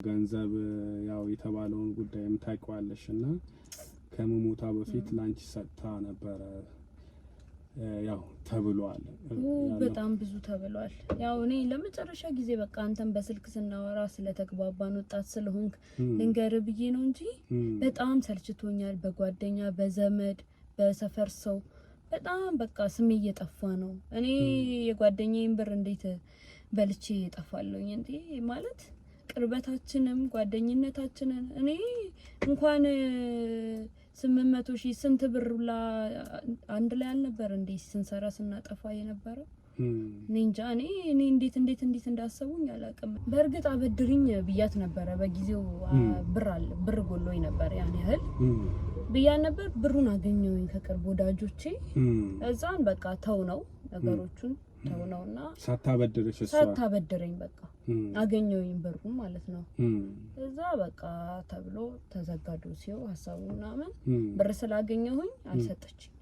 ገንዘብ ያው የተባለውን ጉዳይም ታውቂዋለሽና ከመሞቷ በፊት ላንቺ ሰጥታ ነበር ያው ተብሏል። በጣም ብዙ ተብሏል። ያው እኔ ለመጨረሻ ጊዜ በቃ አንተን በስልክ ስናወራ ስለተግባባን ወጣት ስለሆንክ ልንገር ብዬ ነው እንጂ በጣም ሰልችቶኛል። በጓደኛ በዘመድ በሰፈር ሰው በጣም በቃ ስሜ እየጠፋ ነው። እኔ የጓደኛዬን ብር እንዴት በልቼ እጠፋለሁኝ እንዴ? ማለት ቅርበታችንም ጓደኝነታችንን እኔ እንኳን 800,000 ስንት ብርላ አንድ ላይ አልነበር እንዴ ስንሰራ ስናጠፋ የነበረው? እንጃ እኔ እንዴት እንዳሰቡኝ አላውቅም። በእርግጥ አበድሪኝ ብያት ነበረ በጊዜው ብር ጎሎኝ ነበር ያን ያህል ብያን ነበር። ብሩን አገኘሁኝ ከቅርብ ወዳጆቼ። እዛን በቃ ተው ነው ነገሮቹን ተው ነውና ሳታበድረኝ በቃ አገኘሁኝ ብሩን ማለት ነው። እዛ በቃ ተብሎ ተዘጋዱ ሲው ሐሳቡና ምን ብር ስላገኘሁኝ አልሰጠችኝ።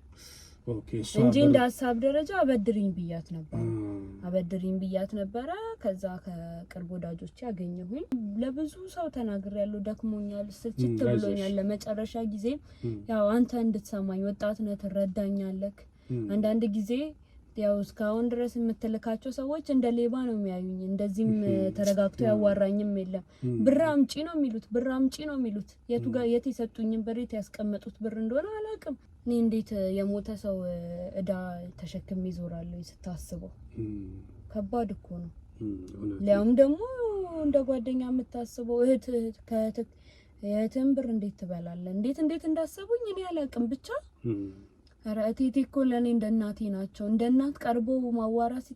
እንጂ እንደ ሐሳብ ደረጃ አበድሪኝ ብያት ነበር። ከዛ ከቅርብ ወዳጆቼ አገኘሁኝ። ለብዙ ሰው ተናግሬያለሁ። ደክሞኛል፣ ስልችት ብሎኛል። ለመጨረሻ ጊዜ ያው አንተ እንድትሰማኝ ወጣት ነህ፣ ትረዳኛለህ። አንዳንድ ጊዜ ያው እስካሁን ድረስ የምትልካቸው ሰዎች እንደ ሌባ ነው የሚያዩኝ። እንደዚህም ተረጋግቶ ያዋራኝም የለም። ብር አምጪ ነው የሚሉት። የት የሰጡኝን ብር ያስቀመጡት ብር እንደሆነ አላውቅም። እኔ እንዴት የሞተ ሰው እዳ ተሸክሜ ይዞራለሁ ስታስበው? ከባድ እኮ ነው። ሊያውም ደግሞ እንደ ጓደኛ የምታስበው የእህትህን ብር እንዴት ትበላለህ? እንዴት እንዳሰቡኝ እኔ አላውቅም። ብቻ ኧረ እቴቴ እኮ ለእኔ እንደ እናቴ ናቸው። እንደ እናት ቀርቦ ማዋራት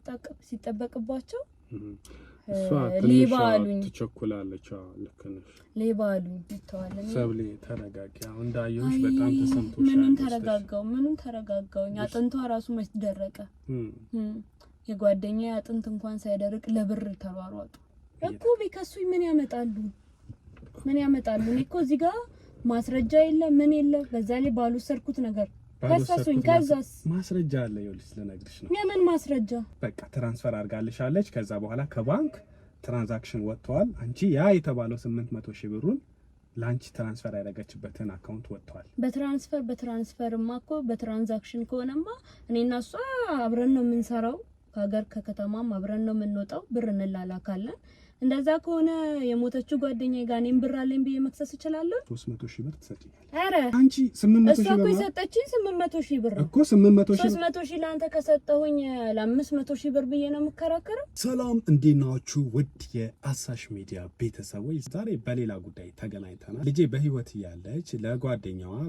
ሲጠበቅባቸው ሌባ አሉኝ። ትቸኩላለች። ልክ ነሽ። ሌባ አሉኝ ይተዋለኝ። ሰብሌ ተረጋጊ። አሁን እንዳየሁሽ በጣም ተሰምቶሻል። ምንም ተረጋጋውኝ። አጥንቷ ራሱ መች ደረቀ። የጓደኛዬ አጥንት እንኳን ሳይደርቅ ለብር ተሯሯጡ እኮ። ቢከሱኝ ምን ያመጣሉ? እኔ እኮ እዚህ ጋር ማስረጃ የለ ምን የለ። በዛ ላይ ባልወሰድኩት ነገር ከሰሱኝ። ከዛስ ማስረጃ አለ። ይኸውልሽ ልነግርሽ ነው። የምን ማስረጃ? በቃ ትራንስፈር አድርጋልሻለች። ከዛ በኋላ ከባንክ ትራንዛክሽን ወጥቷል። አንቺ ያ የተባለው 800,000 ብሩን ላንቺ ትራንስፈር ያደረገችበትን አካውንት ወጥቷል። በትራንስፈርማ እኮ በትራንዛክሽን ከሆነማ እኔና እሷ አብረን ነው የምንሰራው። ከሀገር ከከተማም አብረን ነው የምንወጣው። ብር እንላላካለን። እንደዛ ከሆነ የሞተችው ጓደኛዬ ጋር እኔም ብር አለኝ ብዬ መክሰስ እችላለሁ። 300,000 ብር ትሰጪኛለሽ? አረ አንቺ 800,000 ብር እኮ ሰጠችኝ። 800,000 ብር እኮ 800,000 300,000 ላንተ ከሰጠሁኝ ለ500,000 ብር ብዬ ነው የምከራከረው። ሰላም እንዴት ናችሁ ውድ የአሳሽ ሚዲያ ቤተሰቦች? ዛሬ በሌላ ጉዳይ ተገናኝተናል። ልጄ በህይወት እያለች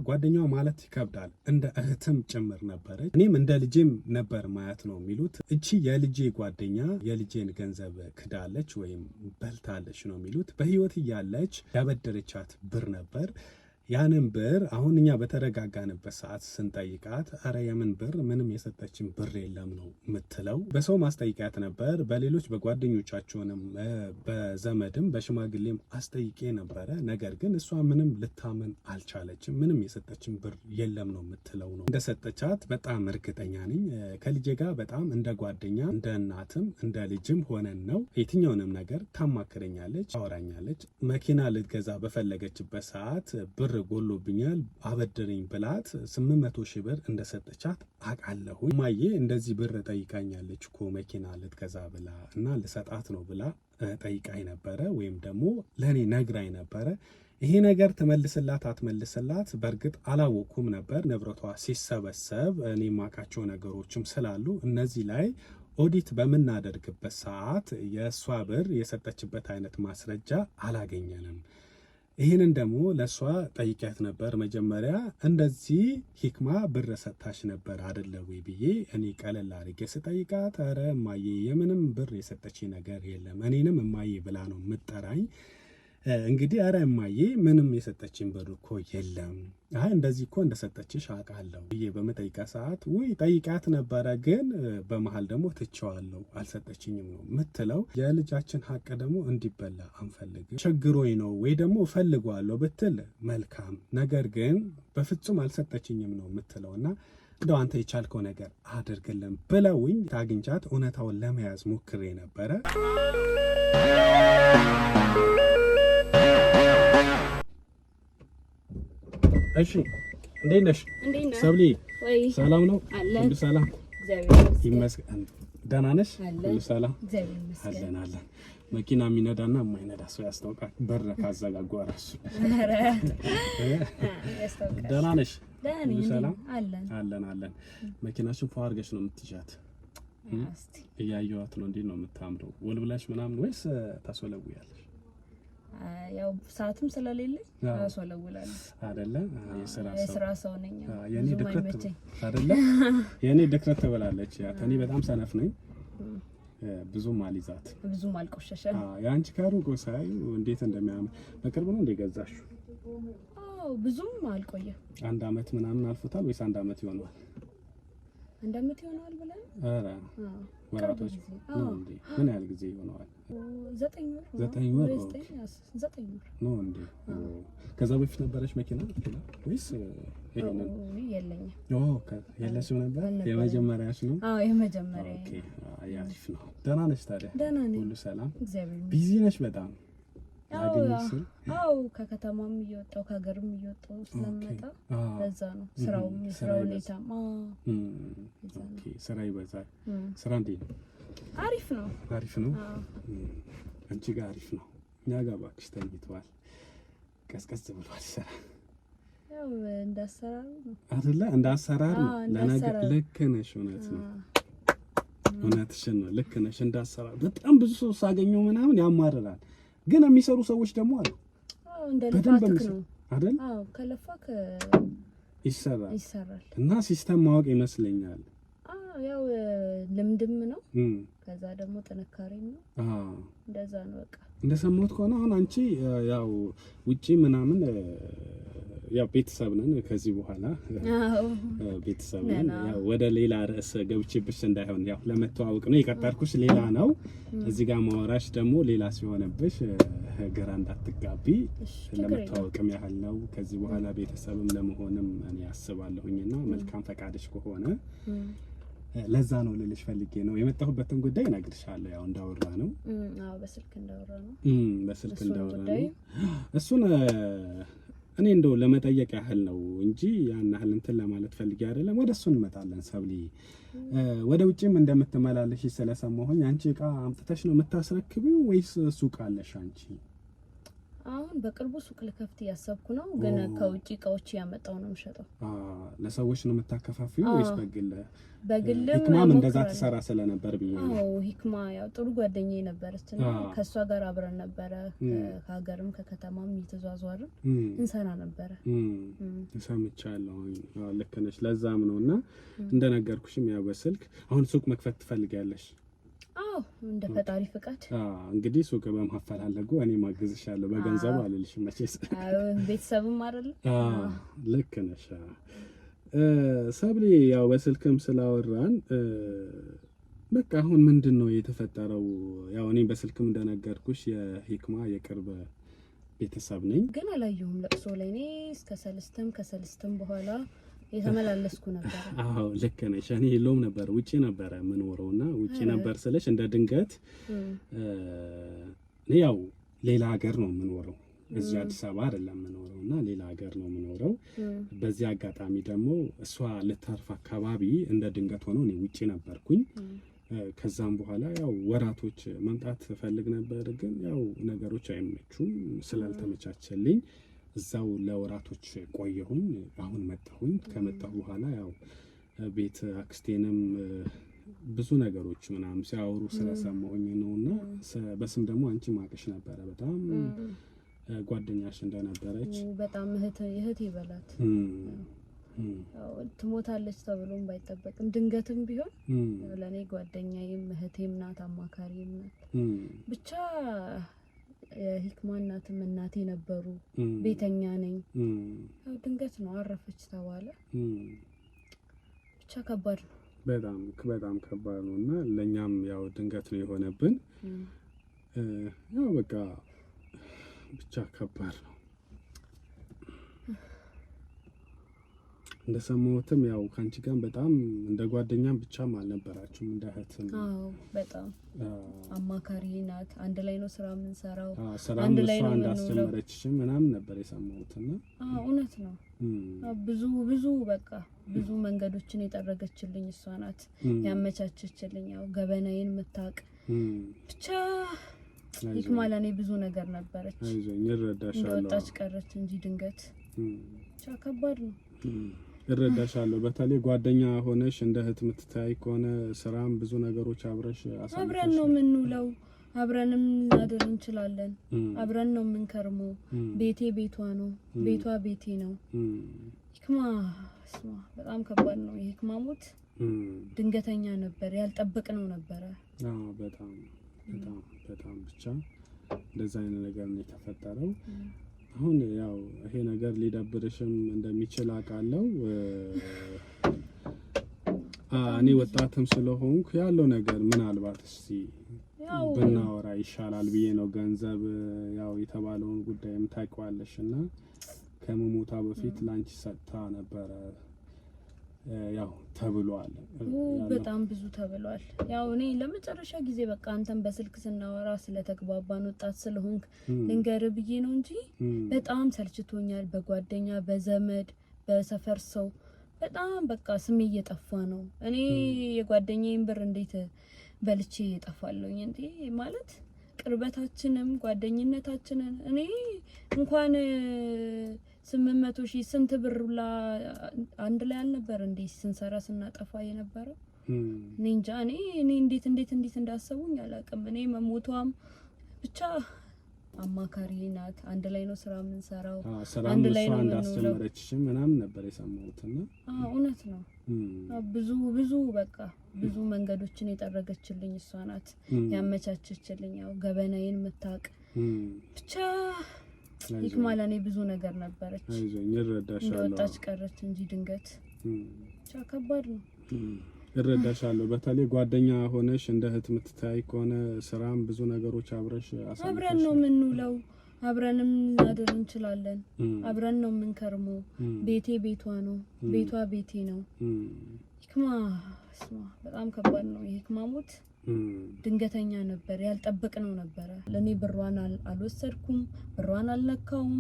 ጓደኛዋ ማለት ይከብዳል እንደ እህትም ጭምር ነበረች። እኔም እንደ ልጄም ነበር ማያት ነው የሚሉት። እቺ የልጄ ጓደኛ የልጄን ገንዘብ ክዳለች ወይም በልታለች ነው የሚሉት። በህይወት እያለች ያበደረቻት ብር ነበር። ያንን ብር አሁን እኛ በተረጋጋንበት ሰዓት ስንጠይቃት አረ የምን ብር ምንም የሰጠችን ብር የለም ነው የምትለው። በሰው ማስጠይቃት ነበር። በሌሎች በጓደኞቻቸውንም በዘመድም በሽማግሌም አስጠይቄ ነበረ። ነገር ግን እሷ ምንም ልታመን አልቻለችም። ምንም የሰጠችን ብር የለም ነው የምትለው ነው። እንደሰጠቻት በጣም እርግጠኛ ነኝ። ከልጄ ጋር በጣም እንደ ጓደኛ እንደ እናትም እንደ ልጅም ሆነን ነው። የትኛውንም ነገር ታማክረኛለች፣ ታወራኛለች። መኪና ልትገዛ በፈለገችበት ሰዓት ብር ጎሎብኛል አበድረኝ ብላት 800,000 ብር እንደሰጠቻት አውቃለሁ። ማዬ እንደዚህ ብር ጠይቃኛለች እኮ መኪና ልትገዛ ብላ እና ልሰጣት ነው ብላ ጠይቃኝ ነበረ፣ ወይም ደግሞ ለኔ ነግራኝ ነበረ። ይሄ ነገር ትመልስላት አትመልስላት በእርግጥ አላወኩም ነበር። ንብረቷ ሲሰበሰብ እኔ ማካቸው ነገሮችም ስላሉ እነዚህ ላይ ኦዲት በምናደርግበት ሰዓት የእሷ ብር የሰጠችበት አይነት ማስረጃ አላገኘንም። ይህንን ደግሞ ለእሷ ጠይቂያት ነበር። መጀመሪያ እንደዚህ ሂክማ ብር ሰጥታሽ ነበር አይደለ ወይ ብዬ እኔ ቀለል አድርጌ ስጠይቃት ኧረ እማዬ የምንም ብር የሰጠች ነገር የለም፣ እኔንም እማዬ ብላ ነው የምጠራኝ። እንግዲህ ኧረ እማዬ ምንም የሰጠችን ብር እኮ የለም፣ እንደዚህ እኮ እንደሰጠችሽ አውቃለሁ ብዬ በመጠይቃት ሰዓት ውይ ጠይቃት ነበረ፣ ግን በመሀል ደግሞ ትቼዋለሁ አልሰጠችኝም ነው የምትለው። የልጃችን ሀቅ ደግሞ እንዲበላ አንፈልግም። ችግሮኝ ነው ወይ ደግሞ እፈልገዋለሁ ብትል መልካም፣ ነገር ግን በፍጹም አልሰጠችኝም ነው የምትለውና እንደው አንተ የቻልከው ነገር አድርግልን ብለውኝ ታግኝቻት እውነታውን ለመያዝ ሞክሬ ነበረ። እሺ እንዴት ነሽ ሰብሊ? ሰላም ነው? ሁሉ ሰላም ይመስገን። ደህና ነሽ? ሁሉ ሰላም አለን። መኪና የሚነዳና የማይነዳ ሰው ያስታውቃል። በር ካዘጋጉ እራሱ ደህና ነሽ? ሁሉ ሰላም አለን። መኪናሽን ፏ አድርገሽ ነው የምትይዣት? እያየኋት ነው። እንዴት ነው የምታምረው? ወልብላሽ ምናምን ወይስ ታስወለውያለሽ? ያው ሰዓትም ስለሌለኝ አስወለውላለሁ አይደለ? የሥራ ሰው ነኝ። የኔ ድክረት አይደለ? የኔ ድክረት ትበላለች። ያ እኔ በጣም ሰነፍ ነኝ። ብዙም አልይዛት፣ ብዙም አልቆሸሸ። ያንቺ ከሩቅ ሳይ እንዴት እንደሚያምር። በቅርብ ነው እንደገዛሽው? ብዙም አልቆየም። 1 አመት ምናምን አልፎታል ወይስ 1 አመት ይሆናል? 1 አመት ይሆናል ብለን። ኧረ ወራቶች ነው እንዴ? ምን ያህል ጊዜ ይሆናል? 9 ወር ነው እንዴ? ከዛ በፊት ነበረች መኪና ወይስ ይሄንን? የለኝም። የለሽም ነበር? የመጀመሪያሽ ነው? የመጀመሪያ። ኦኬ፣ አሪፍ ነው። ደህና ነሽ ታዲያ? ደህና ነኝ፣ ሁሉ ሰላም? እግዚአብሔር ቢዚ ነሽ በጣም? ከከተማም እየወጣሁ ከሀገርም እየወጣሁ ስለምመጣ ለዛ ነው። ስራውም የስራው ሁኔታም ስራ ይበዛል። ስራ እንዴት ነው? አሪፍ ነው። አንቺ ጋር አሪፍ ነው። እኛ ጋር እባክሽ ተኝተዋል፣ ቀዝቀዝ ብሏል። ስራ ያው እንዳሰራሩ ነው አይደለ? እንዳሰራሩ ለነገር ልክ ነሽ። እውነትሽን ነው። ልክ ነሽ። እንዳሰራሩ በጣም ብዙ ሰው ሳገኘው ምናምን ያማርራል፣ ግን የሚሰሩ ሰዎች ደግሞ አሉ። እንደ ልፋትክ ነው አይደል? ከለፋክ ይሰራል። እና ሲስተም ማወቅ ይመስለኛል። ያው ልምድም ነው፣ ከዛ ደግሞ ጥንካሬም ነው። እንደዛ ነው። በቃ እንደሰማሁት ከሆነ አሁን አንቺ ያው ውጪ ምናምን ያው ቤተሰብ ነን ከዚህ በኋላ ቤተሰብ ነን። ያው ወደ ሌላ ርዕስ ገብቼብሽ እንዳይሆን ያው ለመተዋወቅ ነው የቀጠርኩሽ። ሌላ ነው እዚህ ጋር ማወራሽ ደግሞ ሌላ ሲሆንብሽ ግራ እንዳትጋቢ ለመተዋወቅም ያህል ነው። ከዚህ በኋላ ቤተሰብም ለመሆንም እኔ አስባለሁኝና መልካም ፈቃድሽ ከሆነ ለዛ ነው ልልሽ ፈልጌ ነው የመጣሁበትን ጉዳይ እነግርሻለሁ። ያው እንዳወራ ነው። በስልክ እንዳወራ ነው። እሱን እኔ እንደው ለመጠየቅ ያህል ነው እንጂ ያን ያህል እንትን ለማለት ፈልጌ አይደለም። ወደ እሱ እንመጣለን። ሰብሊ ወደ ውጪም እንደምትመላለሽ ስለሰማሁኝ አንቺ እቃ አምጥተሽ ነው የምታስረክቢው ወይስ ሱቅ አለሽ አንቺ? አሁን በቅርቡ ሱቅ ልከፍት እያሰብኩ ነው፣ ግን ከውጪ እቃዎች ያመጣው ነው የምሸጠው። ለሰዎች ነው የምታከፋፊው ወይስ በግል? በግልም ሂክማም እንደዛ ትሰራ ስለነበር ብዬ ነው። ሂክማ ያው ጥሩ ጓደኛዬ ነበረችና ከሷ ጋር አብረን ነበረ ከሀገርም ከከተማም እየተዟዟርን እንሰራ ነበረ። ሰምቻለሁ። ልክ ነሽ። ለዛም ነውና እንደነገርኩሽም ያው በስልክ አሁን ሱቅ መክፈት ትፈልጊያለሽ? እንደ ፈጣሪ ፍቃድ። እንግዲህ ሱቅ በማፈላለጉ እኔ ማግዝሻለሁ። በገንዘብ አልልሽም መቼስ ቤተሰብም አይደል? ልክ ነሽ ሰብሊ። ያው በስልክም ስላወራን በቃ አሁን ምንድነው የተፈጠረው? ያው እኔ በስልክም እንደነገርኩሽ የሂክማ የቅርብ ቤተሰብ ነኝ፣ ግን አላየሁም ለቅሶ ላይ እኔ እስከ ከሰልስተም በኋላ የተመላለስኩ ነበር። ልክ ነሽ። እኔ የለውም ነበር ውጪ ነበር የምኖረውና ውጪ ነበር ስለሽ እንደ ድንገት ያው ሌላ ሀገር ነው የምኖረው፣ እዚህ አዲስ አበባ አይደለም የምኖረውና ሌላ ሀገር ነው የምኖረው። በዚህ አጋጣሚ ደግሞ እሷ ልታርፍ አካባቢ እንደ ድንገት ሆኖ እኔ ውጪ ነበርኩኝ። ከዛም በኋላ ያው ወራቶች መምጣት ፈልግ ነበር፣ ግን ያው ነገሮች አይመቹም ስላልተመቻቸልኝ እዛው ለወራቶች ቆየሁኝ። አሁን መጣሁኝ። ከመጣሁ በኋላ ያው ቤት አክስቴንም ብዙ ነገሮች ምናምን ሲያወሩ ስለሰማሁኝ ነውና በስም ደግሞ አንቺ ማቀሽ ነበረ በጣም ጓደኛሽ እንደነበረች በጣም እህት ይበላት ትሞታለች ተብሎም ባይጠበቅም ድንገትም ቢሆን ለኔ ጓደኛዬም እህቴም ናት፣ አማካሪም ናት። ብቻ የሂክማ እናትም እናቴ ነበሩ። ቤተኛ ነኝ። ያው ድንገት ነው አረፈች ተባለ። ብቻ ከባድ ነው፣ በጣም ከባድ ነውና ለኛም ያው ድንገት ነው የሆነብን። ያው በቃ ብቻ ከባድ ነው። እንደሰማሁትም ያው ካንቺ ጋር በጣም እንደ ጓደኛም ብቻም አልነበራችሁም እንደ እህትም። አዎ በጣም አማካሪ ናት። አንድ ላይ ነው ስራ የምንሰራው፣ አንድ ላይ ነው እንዳስተማረችሽም ምናምን ነበር የሰማሁትና እውነት ነው። ብዙ በቃ ብዙ መንገዶችን የጠረገችልኝ እሷ ናት፣ ያመቻቸችልኝ። ያው ገበናዬን የምታውቅ ብቻ ይክማ ለኔ ብዙ ነገር ነበረች። አይዞኝ እረዳሻለሁ። እንደወጣች ቀረች እንጂ ድንገት ብቻ ከባድ ነው። እረዳሻለሁ። በተለይ ጓደኛ ሆነሽ እንደ እህት የምትታይ ከሆነ ስራም ብዙ ነገሮች አብረን ነው የምንውለው፣ አብረንም እናድር እንችላለን፣ አብረን ነው የምንከርመው። ቤቴ ቤቷ ነው፣ ቤቷ ቤቴ ነው። ይክማ በጣም ከባድ ነው። የይክማ ሞት ድንገተኛ ነበር፣ ያልጠበቅነው ነበረ። በጣም ብቻ እንደዛ አይነት ነገር ነው የተፈጠረው። አሁን ያው ይሄ ነገር ሊደብርሽም እንደሚችል አውቃለሁ። እኔ ወጣትም ስለሆንኩ ያለው ነገር ምናልባት እስቲ ብናወራ ይሻላል ብዬ ነው። ገንዘብ ያው የተባለውን ጉዳይም ታውቂዋለሽና ከመሞታ በፊት ላንቺ ሰጥታ ነበረ ያው ተብሏል። በጣም ብዙ ተብሏል። ያው እኔ ለመጨረሻ ጊዜ በቃ አንተን በስልክ ስናወራ ስለተግባባን ወጣት ስለሆንክ ልንገር ብዬ ነው እንጂ በጣም ሰልችቶኛል። በጓደኛ በዘመድ በሰፈር ሰው በጣም በቃ ስሜ እየጠፋ ነው። እኔ የጓደኛዬን ብር እንዴት በልቼ እጠፋለሁኝ እንዴ? ማለት ቅርበታችንም ጓደኝነታችንን እኔ እንኳን 800,000 ስንት ብር ላ አንድ ላይ አልነበር እንዴ ስንሰራ ስናጠፋ የነበረው? እኔ እንጃ። እኔ እንዴት እንዳሰቡኝ አላውቅም። እኔ መሞቷም ብቻ አማካሪ ናት። አንድ ላይ ነው ስራ የምንሰራው፣ አንድ ላይ ነው እንዳስተማረችሽም ምናምን ነበር የሰማሁትና እውነት ነው። ብዙ በቃ ብዙ መንገዶችን የጠረገችልኝ እሷ ናት፣ ያመቻቸችልኝ። ያው ገበናዬን የምታውቅ ብቻ ይክማ ለኔ ብዙ ነገር ነበረች። አይዞኝ እረዳሻለሁ። እንደወጣች ቀረች እንጂ ድንገት ብቻ ከባድ ነው። እረዳሻለሁ። በተለይ ጓደኛ ሆነሽ እንደ እህት የምትታይ ከሆነ ስራም ብዙ ነገሮች አብረን ነው የምንውለው፣ አብረንም እናድር እንችላለን፣ አብረን ነው የምንከርመው። ቤቴ ቤቷ ነው፣ ቤቷ ቤቴ ነው። ይክማ በጣም ከባድ ነው። የይክማ ሞት ድንገተኛ ነበር፣ ያልጠበቅነው ነበረ። ለኔ ብሯን አልወሰድኩም፣ ብሯን አልነካውም።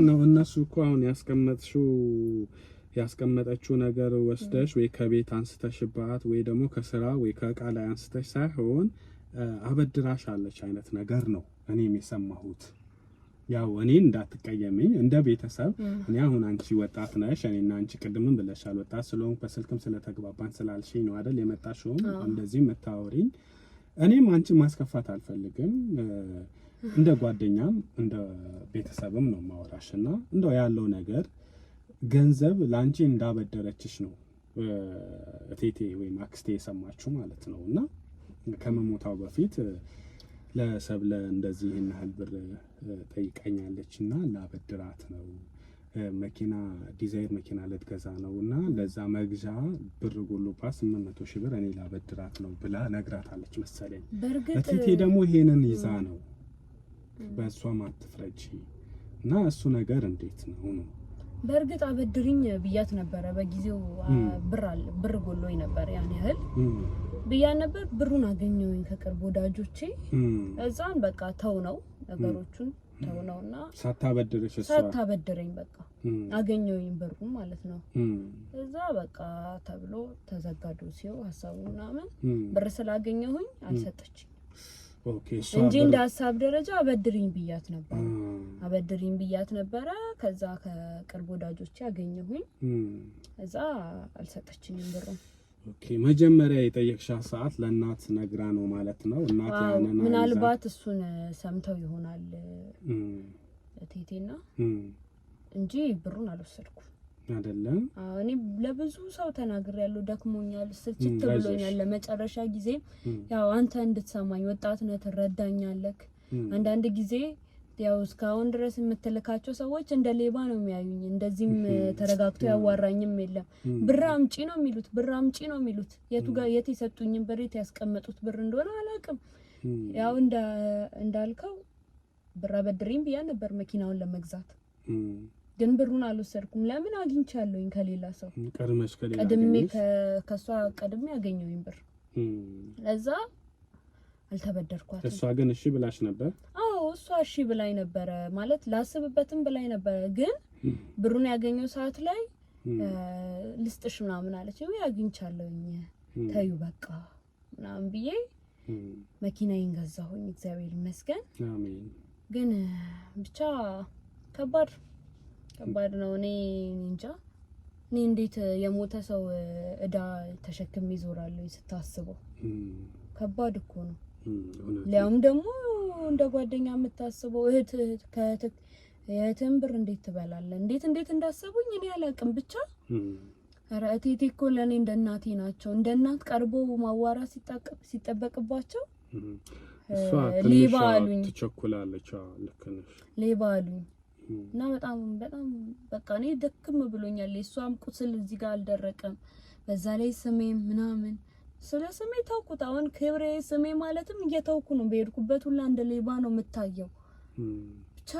ነው እነሱ እኮ አሁን ያስቀመጠችው ነገር ወስደሽ ወይ ከቤት አንስተሽባት ወይ ደግሞ ከስራ ወይ ከእቃ ላይ አንስተሽ ሳይሆን አበድራሽ አለች አይነት ነገር ነው እኔም የሰማሁት። ያው እኔ እንዳትቀየመኝ እንደ ቤተሰብ እኔ አሁን አንቺ ወጣት ነሽ፣ እኔና አንቺ ቅድምም ብለሻል ወጣት ስለሆንኩ በስልክም ስለተግባባን ስላልሽኝ ነው አይደል የመጣሽው እንደዚህ መታወሪኝ። እኔም አንቺ ማስከፋት አልፈልግም፣ እንደ ጓደኛም እንደ ቤተሰብም ነው ማወራሽና እንደው ያለው ነገር ገንዘብ ላንቺ እንዳበደረችሽ ነው እቴቴ ወይም አክስቴ የሰማችሁ ማለት ነው። እና ከመሞታው በፊት ለሰብለ እንደዚህ ይሄን ያህል ብር ጠይቀኛለች እና ላበድራት ነው፣ መኪና ዲዛይር መኪና ልትገዛ ነው እና ለዛ መግዣ ብር ጎሎባት 800,000 ብር እኔ ላበድራት ነው ብላ ነግራታለች መሰለኝ። እቴቴ ደግሞ ይሄንን ይዛ ነው በእሷም አትፍረጂ እና እሱ ነገር እንዴት ነው ነው? በእርግጥ አበድሪኝ ብያት ነበረ በጊዜው። ብር ጎሎኝ ነበር ያን ያህል ብያን ነበር። ብሩን አገኘሁኝ ከቅርብ ወዳጆቼ። እዛን በቃ ተው ነው ነገሮቹን ተው ነውና ሳታበድረኝ በቃ አገኘሁኝ ብሩን ማለት ነው። እዛ በቃ ተብሎ ተዘጋዶ ሲው ሀሳቡ ምናምን ብር ስላገኘሁኝ አልሰጠችኝ እንጂ እንደ ሀሳብ ደረጃ አበድሪኝ ብያት ነበረ። ከዛ ከቅርብ ወዳጆቼ አገኘሁኝ። እዛ አልሰጠችኝም ብሩን። ኦኬ መጀመሪያ የጠየቅሻት ሰዓት ለእናት ነግራ ነው ማለት ነው? እናት ያነና ምናልባት እሱን ሰምተው ይሆናል እቴቴና እንጂ ብሩን አልወሰድኩም አይደለም። እኔ ለብዙ ሰው ተናግሬያለሁ። ደክሞኛል፣ ስልችት ብሎኛል። ለመጨረሻ ጊዜ ያው አንተ እንድትሰማኝ ወጣት ነህ፣ ትረዳኛለህ። አንዳንድ ጊዜ ያው እስካሁን ድረስ የምትልካቸው ሰዎች እንደ ሌባ ነው የሚያዩኝ። እንደዚህም ተረጋግቶ ያዋራኝም የለም። ብር አምጪ ነው የሚሉት። የት የሰጡኝን ብር የት ያስቀመጡት ብር እንደሆነ አላውቅም። ያው እንዳልከው ብር አበድሪኝ ብያ ነበር መኪናውን ለመግዛት። ግን ብሩን አልወሰድኩም። ለምን አግኝቻለሁኝ ከሌላ ሰው ቀድሜ ከሷ ቀድሜ አገኘሁኝ ብር። ለዛ አልተበደርኳትም። እሷ ግን እሺ ብላሽ ነበር? አዎ እሷ እሺ ብላኝ ነበረ ማለት ላስብበትም ብላኝ ነበረ። ግን ብሩን ያገኘው ሰዓት ላይ ልስጥሽ ምናምን አለች። ወይ አግኝቻለሁኝ ተዩ በቃ ምናምን ብዬ መኪናዬን ገዛሁኝ። እግዚአብሔር ይመስገን። አሜን። ግን ብቻ ከባድ ነው። እኔ እንጃ እኔ እንዴት የሞተ ሰው እዳ ተሸክሜ ይዞራለሁ ስታስበው ከባድ እኮ ነው። ሊያውም ደግሞ እንደ ጓደኛ የምታስበው የእህትህን ብር እንዴት ትበላለህ? እንዴት እንዳሰቡኝ እኔ አላውቅም። ብቻ ኧረ እቴቴ እኮ ለእኔ እንደ እናቴ ናቸው። እንደ እናት ቀርቦ ማዋራት ሲጠበቅባቸው ሌባ አሉኝ። ትቸኩላለች። ልክ ነሽ። ሌባ አሉኝ እና በጣም በቃ እኔ ደክም ብሎኛል። የእሷም ቁስል እዚህ ጋር አልደረቀም። በዛ ላይ ስሜም ምናምን ስለ ስሜ ታውቁት። አሁን ክብሬ ስሜ ማለትም እየታውኩ ነው። በሄድኩበት ሁላ እንደ ሌባ ነው የምታየው። ብቻ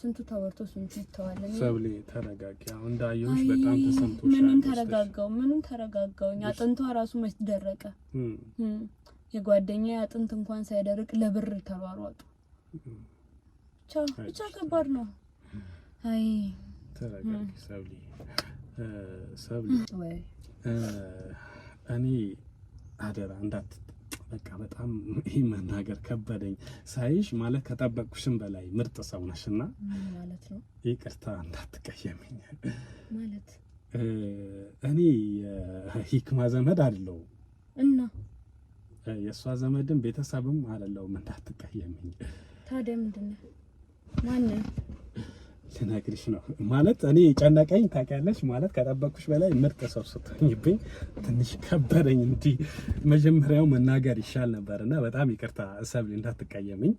ስንቱ ተወርቶ ስንቱ ይተዋል። ሰብሌ ተረጋጊ። አሁን እንዳየሁሽ በጣም ተሰምቶሻል። ምኑን ተረጋጋውኝ? አጥንቷ ራሱ መች ደረቀ? የጓደኛዬ አጥንት እንኳን ሳይደርቅ ለብር ተሯሯጡ። ብቻ ከባድ ነው። አይ ተረጋጊ ሰብሌ ወይ እኔ አደራ በቃ በጣም ይሄ መናገር ከበደኝ። ሳይሽ ማለት ከጠበቅኩሽም በላይ ምርጥ ሰው ነሽና ማለት ነው። ይቅርታ እንዳትቀየሚኝ ማለት እኔ የሂክማ ዘመድ አይደለሁም እና የእሷ ዘመድም ቤተሰብም አይደለሁም። እንዳትቀየሚኝ። ታዲያ ምንድነው? ማነው? ልነግርሽ ነው ማለት እኔ ጨነቀኝ ታውቂያለሽ። ማለት ከጠበቅኩሽ በላይ ምርጥ ሰው ስትሆኝብኝ ትንሽ ከበደኝ። እንዲህ መጀመሪያው መናገር ይሻል ነበርና በጣም ይቅርታ ሰብሊ እንዳትቀየምኝ።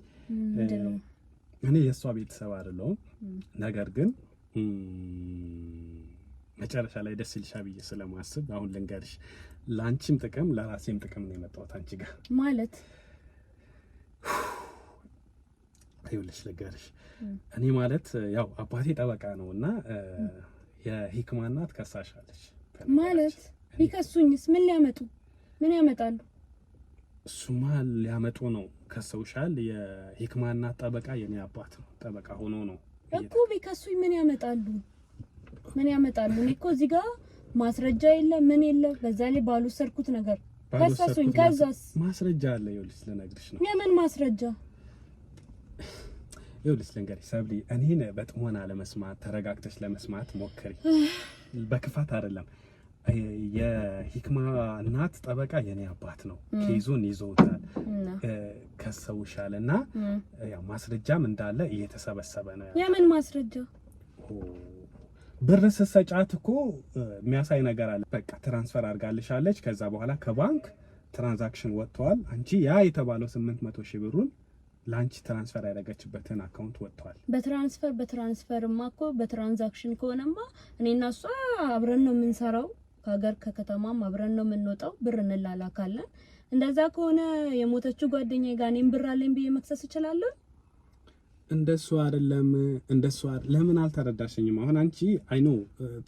እኔ የእሷ ቤተሰብ አይደለሁም። ነገር ግን መጨረሻ ላይ ደስ ይልሻል ብዬ ስለማስብ አሁን ልንገርሽ። ለአንቺም ጥቅም ለራሴም ጥቅም ነው የመጣሁት አንቺ ጋር ማለት ይኸውልሽ ልንገርሽ። እኔ ማለት ያው አባቴ ጠበቃ ነውና የሂክማ እናት ከሳሻለች ማለት ቢከሱኝስ ምን ያመጣሉ? እሱማ ሊያመጡ ነው። ከሰውሻል። የሂክማ እናት ጠበቃ የኔ አባት ነው ጠበቃ ሆኖ ነው እኮ። ቢከሱኝ ምን ያመጣሉ? እኔ እኮ እዚህ ጋር ማስረጃ የለ ምን የለ። በዛ ላይ ባልወሰድኩት ነገር ከሳሱኝ። ከዛስ ማስረጃ አለ። ይኸውልሽ ልነግርሽ ነው። የምን ማስረጃ? ይኸውልሽ ልንገርሽ ሰብሊ፣ እኔን በጥሞና ለመስማት ተረጋግተሽ ለመስማት ሞክሪ። በክፋት አይደለም። የሂክማ እናት ጠበቃ የኔ አባት ነው። ኬዙን ይዘውታል፣ ከሰውሻልና ያው ማስረጃም እንዳለ እየተሰበሰበ ነው። የምን ማስረጃ? ብር ስትሰጫት እኮ የሚያሳይ ነገር አለ። በቃ ትራንስፈር አድርጋልሻለች። ከዛ በኋላ ከባንክ ትራንዛክሽን ወጥቷል። አንቺ ያ የተባለው 800,000 ብሩን ላንቺ ትራንስፈር ያደረገችበትን አካውንት ወጥቷል። በትራንስፈርማ እኮ በትራንዛክሽን ከሆነማ እኔና እሷ አብረን ነው የምንሰራው። ከሀገር ከከተማም አብረን ነው የምንወጣው። ብር እንላላካለን። እንደዛ ከሆነ የሞተችው ጓደኛዬ ጋር እኔም ብር አለኝ ብዬ መክሰስ እችላለሁ? እንደሱ አይደለም። ለምን አልተረዳሽኝም? አሁን አንቺ አይኖ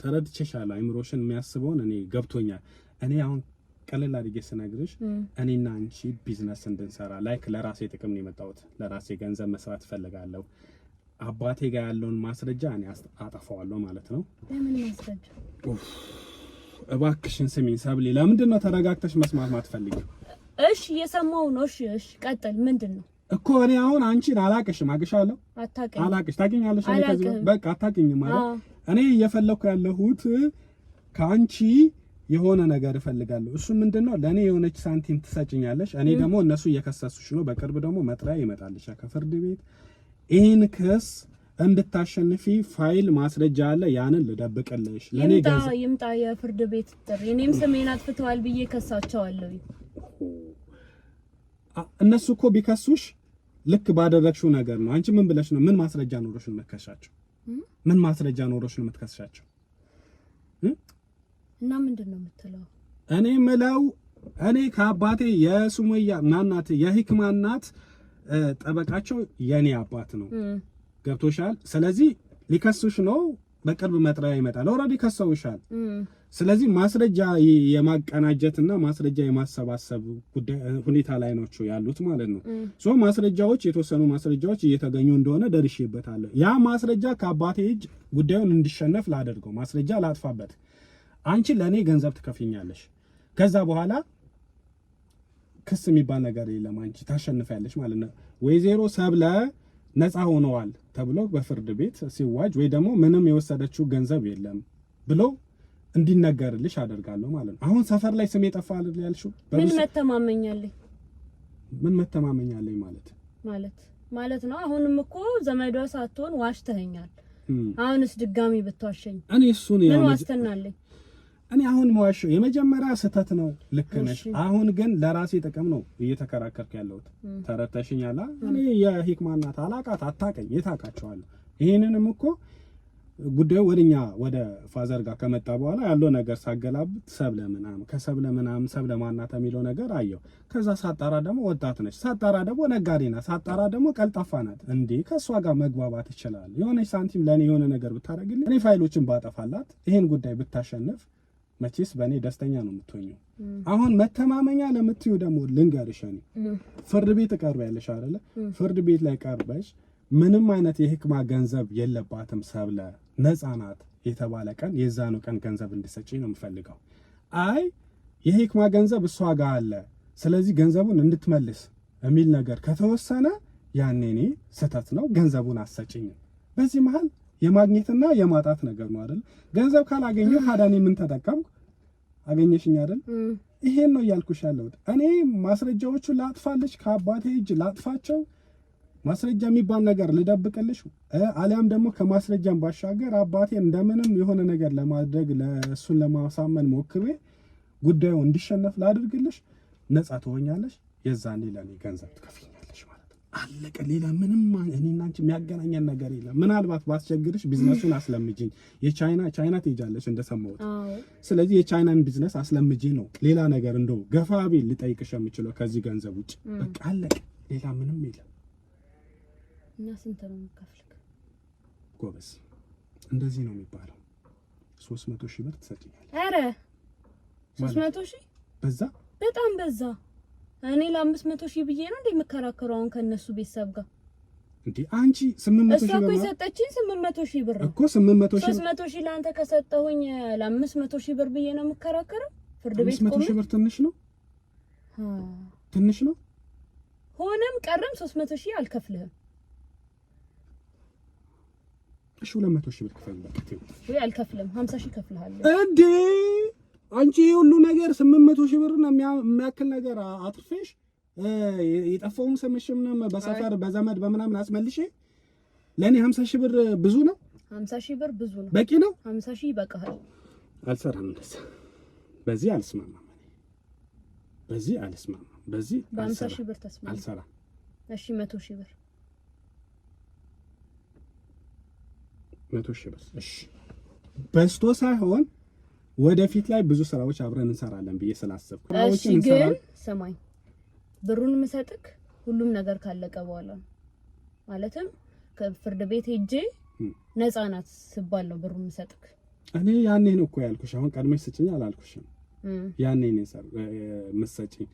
ተረድቼሻለሁ። አይምሮሽን የሚያስበውን እኔ ገብቶኛል። እኔ አሁን ቀለል አድርጌ ስነግርሽ እኔና አንቺ ቢዝነስ እንድንሰራ ላይክ ለራሴ ጥቅም ነው የመጣሁት። ለራሴ ገንዘብ መስራት ፈልጋለሁ። አባቴ ጋር ያለውን ማስረጃ እኔ አጠፋዋለሁ ማለት ነው። ለምን ማስረጃ? እባክሽን ስሚኝ ሰብሊ፣ ለምንድን ነው ተረጋግተሽ መስማት ማትፈልጊው? እሺ እየሰማሁ ነው። እሺ ቀጥል። ምንድን ነው እኮ እኔ አሁን አንቺን አላቅሽም። አግሻለሁ? አላቅሽ። ታውቂኛለሽ? በቃ አታውቂኝም ማለት እኔ እየፈለኩ ያለሁት ከአንቺ የሆነ ነገር እፈልጋለሁ። እሱ ምንድነው? ለኔ የሆነች ሳንቲም ትሰጭኛለሽ። እኔ ደግሞ እነሱ እየከሰሱሽ ነው። በቅርብ ደግሞ መጥሪያ ይመጣልሽ ከፍርድ ቤት። ይሄን ክስ እንድታሸንፊ ፋይል ማስረጃ አለ። ያንን ልደብቅልሽ። ለኔ ይምጣ የፍርድ ቤት ጥሪ። እኔም ስሜን አጥፍተዋል ብዬ ከሳቸዋለሁ። እነሱ እኮ ቢከሱሽ ልክ ባደረግሽው ነገር ነው። አንቺ ምን ብለሽ ነው? ምን ማስረጃ ኖሮሽ ነው የምትከሳቸው? ምን ማስረጃ ኖሮሽ ነው የምትከሳቸው? እና ምንድነው የምትለው? እኔ ምለው እኔ ከአባቴ የሱመያ እናት የሂክማ እናት ጠበቃቸው የኔ አባት ነው። ገብቶሻል? ስለዚህ ሊከሱሽ ነው። በቅርብ መጥሪያ ይመጣል። ኦልሬዲ ከሰውሻል። ስለዚህ ማስረጃ የማቀናጀትና ማስረጃ የማሰባሰብ ሁኔታ ላይ ናቸው ያሉት ማለት ነው። ሶ ማስረጃዎች የተወሰኑ ማስረጃዎች እየተገኙ እንደሆነ ደርሼበታለሁ። ያ ማስረጃ ከአባቴ እጅ ጉዳዩን እንዲሸነፍ ላደርገው፣ ማስረጃ ላጥፋበት። አንቺ ለኔ ገንዘብ ትከፍኛለሽ። ከዛ በኋላ ክስ የሚባል ነገር የለም። አንቺ ታሸንፊያለሽ ማለት ነው። ወይዘሮ ሰብለ ነፃ ሆነዋል ተብሎ በፍርድ ቤት ሲዋጅ ወይ ደግሞ ምንም የወሰደችው ገንዘብ የለም ብሎ እንዲነገርልሽ አደርጋለሁ ማለት ነው። አሁን ሰፈር ላይ ስም የጠፋል ያልሽው ምን መተማመኛለኝ? ምን መተማመኛለኝ ማለት ነው። አሁንም እኮ ዘመዷ ሳትሆን ዋሽተኸኛል። አሁንስ ድጋሚ ብትዋሸኝ እኔ እሱን ምን ዋስተናለኝ? እኔ አሁን መዋሸው የመጀመሪያ ስህተት ነው። ልክ ነሽ። አሁን ግን ለራሴ ጥቅም ነው እየተከራከርኩ ያለሁት። ተረተሽኛላ። እኔ የሂክማ እናት አላቃት አታቀኝ የታቃቸዋለሁ። ይሄንንም እኮ ጉዳዩ ወደኛ ወደ ፋዘር ጋር ከመጣ በኋላ ያለው ነገር ሳገላብጥ ሰብለ ምናምን ሰብለ ማናት የሚለው ነገር አየው። ከዛ ሳጣራ ደግሞ ወጣት ነች፣ ሳጣራ ደግሞ ነጋዴ ናት፣ ሳጣራ ደግሞ ቀልጣፋ ናት። እንዴ ከሷ ጋር መግባባት ይችላል። የሆነች ሳንቲም ለኔ የሆነ ነገር ብታረግልኝ፣ እኔ ፋይሎችን ባጠፋላት፣ ይሄን ጉዳይ ብታሸንፍ መቼስ በእኔ ደስተኛ ነው የምትሆኘው። አሁን መተማመኛ ለምትዩ ደግሞ ልንገርሽ፣ ፍርድ ቤት ቀርበያለሽ አይደለ? ፍርድ ቤት ላይ ቀርበሽ ምንም አይነት የሂክማ ገንዘብ የለባትም ሰብለ ነፃ ናት የተባለ ቀን የዛኑ ቀን ገንዘብ እንድትሰጪኝ ነው የምፈልገው። አይ የሂክማ ገንዘብ እሷ ጋር አለ፣ ስለዚህ ገንዘቡን እንድትመልስ የሚል ነገር ከተወሰነ ያኔ እኔ ስህተት ነው፣ ገንዘቡን አትሰጪኝም። በዚህ መሀል የማግኘትና የማጣት ነገር ነው አይደል? ገንዘብ ካላገኘሁ ታዲያ ምን ተጠቀምኩ? አገኘሽኝ አይደል? ይሄን ነው እያልኩሽ ያለሁት። እኔ ማስረጃዎቹን ላጥፋልሽ፣ ከአባቴ እጅ ላጥፋቸው፣ ማስረጃ የሚባል ነገር ልደብቅልሽ፣ አሊያም ደግሞ ከማስረጃም ባሻገር አባቴ እንደምንም የሆነ ነገር ለማድረግ ለእሱን ለማሳመን ሞክሬ ጉዳዩ እንዲሸነፍ ላድርግልሽ፣ ነፃ ትሆኛለሽ። የዛኔ ለኔ ገንዘብ ትከፍኛለሽ ማለት ነው። አለቀ። ሌላ ምንም እኔና አንቺ የሚያገናኘን ነገር የለም። ምናልባት ባስቸግርሽ ቢዝነሱን አስለምጂኝ። ቻይና ትሄጃለሽ እንደሰማሁት። ስለዚህ የቻይናን ቢዝነስ አስለምጂኝ ነው። ሌላ ነገር እንደው ገፋቢ ልጠይቅሽ የምችለው ከዚህ ገንዘብ ውጭ በቃ አለቀ። ሌላ ምንም የለም። እና ስንት ነው የምከፍልክ? ጎበዝ፣ እንደዚህ ነው የሚባለው። 300 ሺህ ብር ትሰጪኛለሽ። አረ 300 ሺህ በዛ፣ በጣም በዛ። እኔ ለ500 ሺህ ብዬ ነው እንደምከራከረው አሁን ከነሱ ቤተሰብ ጋር። እንዴ አንቺ 800 ሺህ ብር እኮ የሰጠችኝ 800 ሺህ ብር እኮ 800 ሺህ 300 ሺህ ለአንተ ከሰጠሁኝ ለ500 ሺህ ብር ብዬ ነው የምከራከረው። ፍርድ ቤት 500 ሺህ ብር ትንሽ ነው፣ ትንሽ ነው። ሆነም ቀረም 300 ሺህ አልከፍልህም። እሺ 200 ሺህ ብር ክፈል። በቃ ወይ አልከፍልም፣ 50 ሺህ ከፍልሃለሁ። እንዴ አንቺ ሁሉ ነገር 800 ሺህ ብር ነው የሚያክል ነገር አጥርፌሽ የጠፋውን ሰምሽም በሰፈር በዘመድ በምናምን አስመልሼ ለኔ 50 ሺህ ብር ብዙ ነው። 50 ሺህ ብር ብዙ ነው። በቂ ነው። 50 ሺህ ይበቃሃል። አልሰራም እንደዛ። በዚህ አልስማማም። በዚህ አልስማማም። በዚህ በ50 ሺህ ብር ተስማማ። አልሰራም። እሺ 100 ሺህ ብር 100 ሺህ ብር። እሺ በስቶ ሳይሆን ወደፊት ላይ ብዙ ስራዎች አብረን እንሰራለን ብዬ ስላሰብኩ እሺ። ግን ሰማኝ፣ ብሩን ምሰጥክ ሁሉም ነገር ካለቀ በኋላ ማለትም ከፍርድ ቤት ሄጄ ነፃ ናት ስባል ነው ብሩን ምሰጥክ። እኔ ያኔ ነው እኮ ያልኩሽ። አሁን ቀድመሽ ስጭኝ አላልኩሽም። ያኔ ነው መስጠኝ።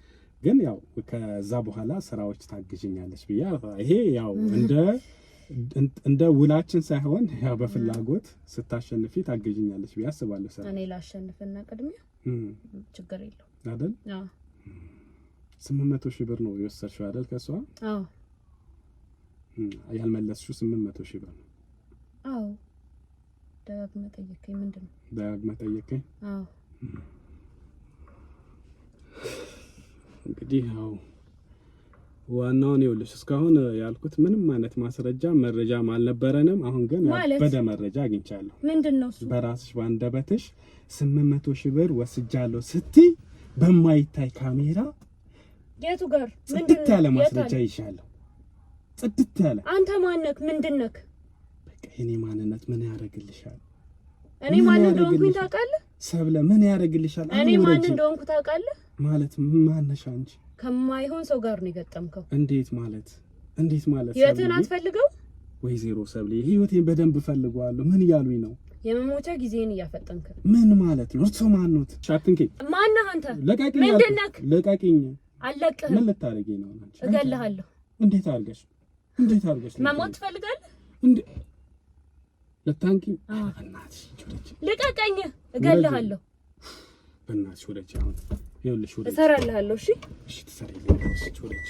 ግን ያው ከዛ በኋላ ስራዎች ታግዥኛለሽ ብዬ ይሄ ያው እንደ ውላችን ሳይሆን ያው በፍላጎት ስታሸንፊ ታገዥኛለሽ ብዬ አስባለሁ። እኔ ላሸንፍና ቅድሚያ ችግር የለው አይደል? አዎ 800 ሺህ ብር ነው የወሰድሽው አይደል? ከሷ አዎ ያልመለስሽው 800 ሺህ ብር ነው። አዎ ደጋግመህ ጠየቀኝ። ምንድነው ደጋግመህ ጠየቀኝ? አዎ እንግዲህ ያው ዋናውን ይኸውልሽ እስካሁን ያልኩት ምንም አይነት ማስረጃ መረጃም አልነበረንም። አሁን ግን በደ መረጃ አግኝቻለሁ። ምንድነው እሱ? በራስሽ ባንደበትሽ 800 ሺህ ብር ወስጃለሁ ስትይ በማይታይ ካሜራ የቱ ጋር ጽድት ያለ ማስረጃ ይሻለሁ። ጽድት ያለ። አንተ ማነክ? ምንድነክ? በቃ የኔ ማንነት ምን ያደርግልሻል? እኔ ማን እንደሆንኩኝ ታውቃለህ? ሰብለ ምን ያደርግልሻል? እኔ ማን እንደሆንኩ ታውቃለህ? ማለት ማነሽ አንቺ? ከማይሆን ሰው ጋር ነው የገጠምከው። እንዴት ማለት? እንዴት ማለት? ህይወትን አትፈልገው? ወይዘሮ ሰብሌ ህይወቴን በደንብ ፈልገዋለሁ። ምን እያሉኝ ነው? የመሞቻ ጊዜን እያፈጠንክ ነው። ምን ማለት ነው? እርሶ ማንኖት? ሻትንኪ ማነህ አንተ? ለቃቂኝ። ምንድነህ? ለቃቂኝ። አለቅህ። ምን ልታረጊኝ ነው አንቺ? እገልሃለሁ። እንዴት አድርገሽ? መሞት ትፈልጋለህ እንዴ? ለታንኪ እናትሽ ጆሮች ልቀቀኝ። እገልሃለሁ። በእናትሽ ወደች አሁን ይኸውልሽ ወደች እሰራልሃለሁ። እሺ እሺ ትሰሪልኝ ጆሮች